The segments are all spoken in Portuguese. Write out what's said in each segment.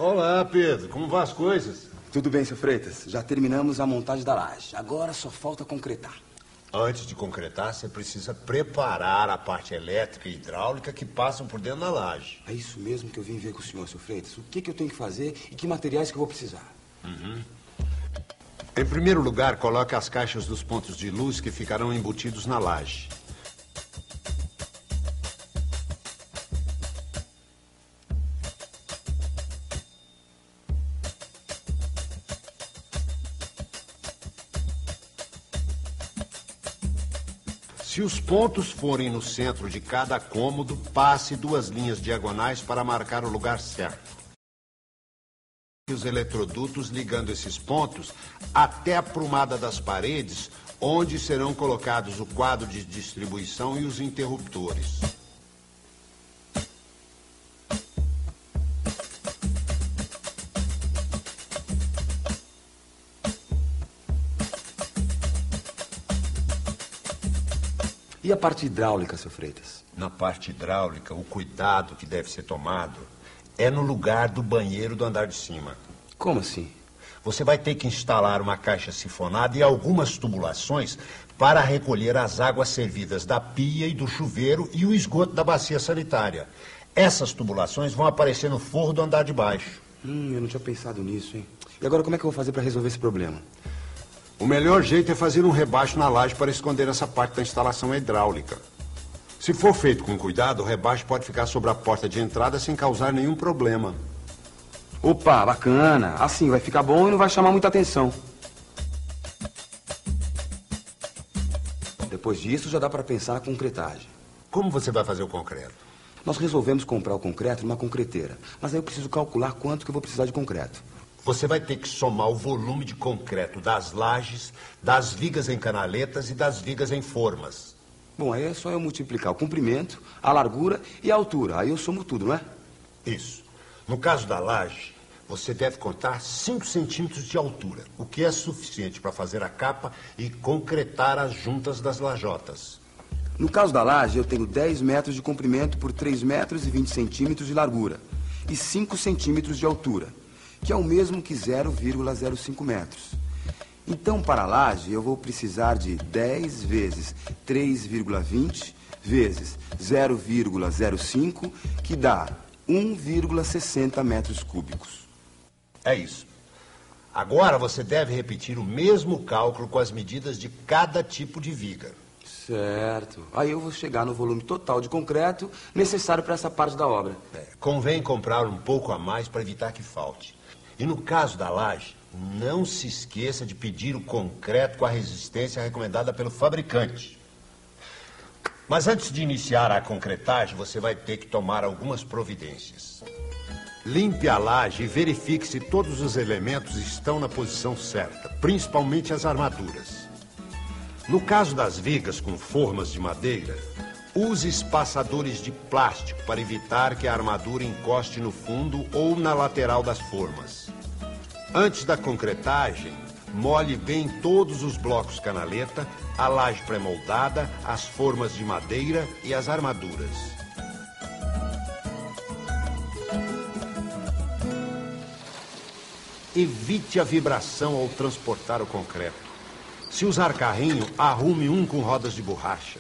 Olá, Pedro. Como vão as coisas? Tudo bem, seu Freitas. Já terminamos a montagem da laje. Agora só falta concretar. Antes de concretar, você precisa preparar a parte elétrica e hidráulica que passam por dentro da laje. É isso mesmo que eu vim ver com o senhor, seu Freitas. O que eu tenho que fazer e que materiais que eu vou precisar? Em primeiro lugar, coloque as caixas dos pontos de luz que ficarão embutidos na laje. Se os pontos forem no centro de cada cômodo, passe 2 linhas diagonais para marcar o lugar certo. Os eletrodutos ligando esses pontos até a prumada das paredes, onde serão colocados o quadro de distribuição e os interruptores. E a parte hidráulica, seu Freitas? Na parte hidráulica, o cuidado que deve ser tomado é no lugar do banheiro do andar de cima. Como assim? Você vai ter que instalar uma caixa sifonada e algumas tubulações para recolher as águas servidas da pia e do chuveiro e o esgoto da bacia sanitária. Essas tubulações vão aparecer no forro do andar de baixo. Eu não tinha pensado nisso, hein? E agora como é que eu vou fazer para resolver esse problema? O melhor jeito é fazer um rebaixo na laje para esconder essa parte da instalação hidráulica. Se for feito com cuidado, o rebaixo pode ficar sobre a porta de entrada sem causar nenhum problema. Opa, bacana. Assim vai ficar bom e não vai chamar muita atenção. Depois disso, já dá para pensar na concretagem. Como você vai fazer o concreto? Nós resolvemos comprar o concreto numa concreteira. Mas aí eu preciso calcular quanto que eu vou precisar de concreto. Você vai ter que somar o volume de concreto das lajes, das vigas em canaletas e das vigas em formas. Bom, aí é só eu multiplicar o comprimento, a largura e a altura. Aí eu somo tudo, não é? Isso. No caso da laje, você deve contar 5 centímetros de altura, o que é suficiente para fazer a capa e concretar as juntas das lajotas. No caso da laje, eu tenho 10 metros de comprimento por 3 metros e 20 centímetros de largura e 5 centímetros de altura, que é o mesmo que 0,05 metros. Então, para a laje, eu vou precisar de 10 vezes 3,20 vezes 0,05, que dá 1,60 metros cúbicos. É isso. Agora você deve repetir o mesmo cálculo com as medidas de cada tipo de viga. Certo. Aí eu vou chegar no volume total de concreto necessário para essa parte da obra. Convém comprar um pouco a mais para evitar que falte. E no caso da laje, não se esqueça de pedir o concreto com a resistência recomendada pelo fabricante. Mas antes de iniciar a concretagem, você vai ter que tomar algumas providências. Limpe a laje e verifique se todos os elementos estão na posição certa, principalmente as armaduras. No caso das vigas com formas de madeira, use espaçadores de plástico para evitar que a armadura encoste no fundo ou na lateral das formas. Antes da concretagem, molhe bem todos os blocos canaleta, a laje pré-moldada, as formas de madeira e as armaduras. Evite a vibração ao transportar o concreto. Se usar carrinho, arrume um com rodas de borracha.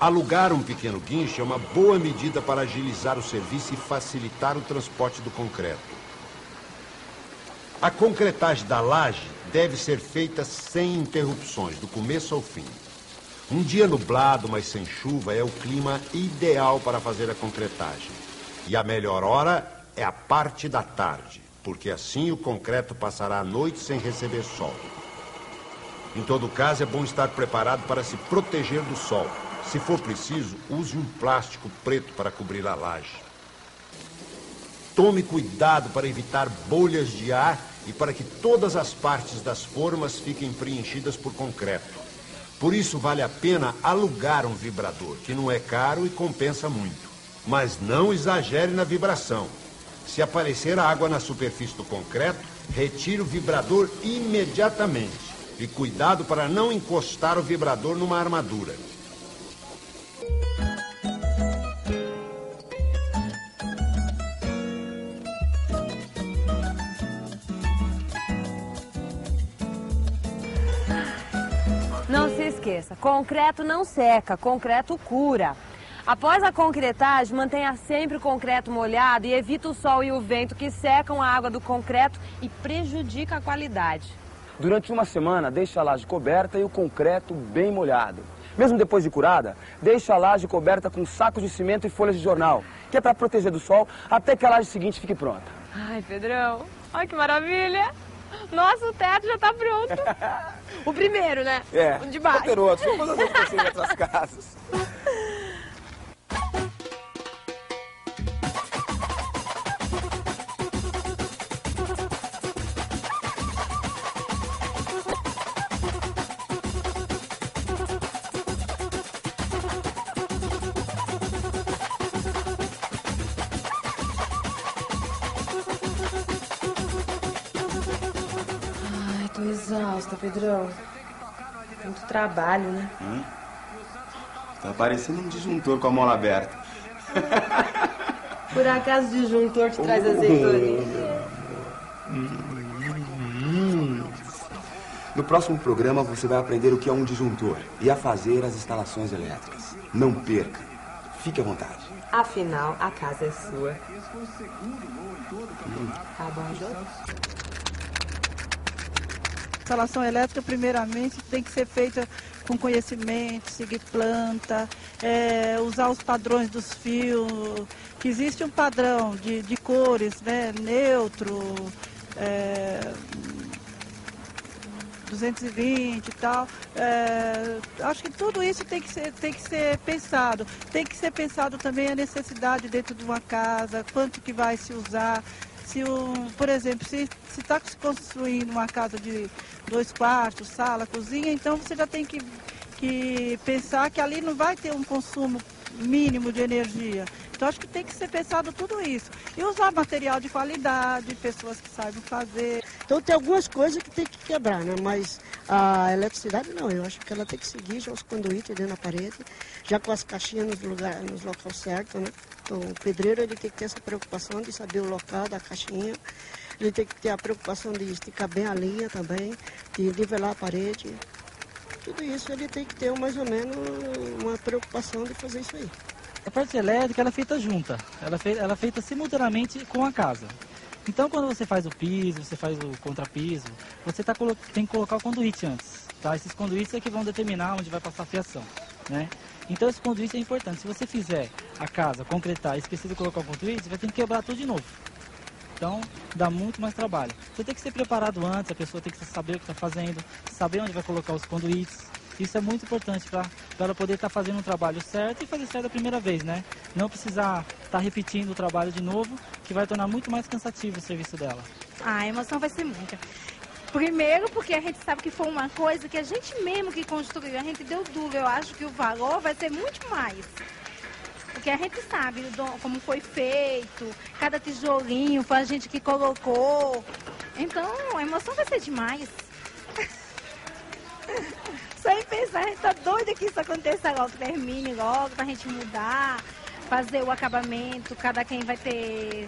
Alugar um pequeno guincho é uma boa medida para agilizar o serviço e facilitar o transporte do concreto. A concretagem da laje deve ser feita sem interrupções, do começo ao fim. Um dia nublado, mas sem chuva, é o clima ideal para fazer a concretagem. E a melhor hora é a parte da tarde, porque assim o concreto passará a noite sem receber sol. Em todo caso, é bom estar preparado para se proteger do sol. Se for preciso, use um plástico preto para cobrir a laje. Tome cuidado para evitar bolhas de ar e para que todas as partes das formas fiquem preenchidas por concreto. Por isso, vale a pena alugar um vibrador, que não é caro e compensa muito. Mas não exagere na vibração. Se aparecer água na superfície do concreto, retire o vibrador imediatamente. E cuidado para não encostar o vibrador numa armadura. esqueça, concreto não seca, concreto cura. Após a concretagem, mantenha sempre o concreto molhado e evite o sol e o vento que secam a água do concreto e prejudica a qualidade. Durante uma semana, deixe a laje coberta e o concreto bem molhado. Mesmo depois de curada, deixe a laje coberta com sacos de cimento e folhas de jornal, que é para proteger do sol até que a laje seguinte fique pronta. Ai, Pedrão, olha que maravilha! Nossa, o teto já está pronto. O primeiro, né? É, o de baixo. Vou ter outro, depois eu vou você em outras casas. Tô exausta, Pedrão. Muito trabalho, né? Tá parecendo um disjuntor com a mola aberta. Por acaso o disjuntor te traz azeitoninha? No próximo programa você vai aprender o que é um disjuntor e a fazer as instalações elétricas. Não perca. Fique à vontade. Afinal, a casa é sua. Tá bom, Jô? A instalação elétrica, primeiramente, tem que ser feita com conhecimento, seguir planta, usar os padrões dos fios, que existe um padrão de cores, né, neutro, 220 e tal. Acho que tudo isso tem que ser pensado. Tem que ser pensado também a necessidade dentro de uma casa, quanto que vai se usar. Por exemplo, se está se construindo uma casa de 2 quartos, sala, cozinha, então você já tem que pensar que ali não vai ter um consumo mínimo de energia. Então acho que tem que ser pensado tudo isso. E usar material de qualidade, pessoas que saibam fazer. Então tem algumas coisas que tem que quebrar, né? Mas a eletricidade não, eu acho que ela tem que seguir já os conduítes dentro da parede, já com as caixinhas nos locais certos, né? Então o pedreiro ele tem que ter essa preocupação de saber o local da caixinha, ele tem que ter a preocupação de esticar bem a linha também, de nivelar a parede. Tudo isso ele tem que ter mais ou menos uma preocupação de fazer isso aí. A parte elétrica ela é feita junta, ela é feita simultaneamente com a casa. Então quando você faz o piso, você faz o contrapiso, você tem que colocar o conduíte antes. Tá? Esses conduítes é que vão determinar onde vai passar a fiação, né? Então esse conduíte é importante. Se você fizer a casa, concretar e esquecer de colocar o conduíte, você vai ter que quebrar tudo de novo. Então dá muito mais trabalho. Você tem que ser preparado antes, a pessoa tem que saber o que está fazendo, saber onde vai colocar os conduítes. Isso é muito importante para ela poder estar fazendo um trabalho certo e fazer certo a primeira vez, né? Não precisar estar repetindo o trabalho de novo, que vai tornar muito mais cansativo o serviço dela. A emoção vai ser muita. Primeiro porque a gente sabe que foi uma coisa que a gente mesmo que construiu, a gente deu duro. Eu acho que o valor vai ser muito mais. Porque a gente sabe como foi feito, cada tijolinho foi a gente que colocou. Então a emoção vai ser demais. Só em pensar, a gente tá doida que isso aconteça logo, termine logo, pra gente mudar, fazer o acabamento, cada quem vai ter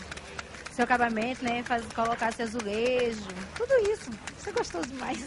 seu acabamento, né? Colocar seu azulejo, tudo isso. Isso é gostoso demais.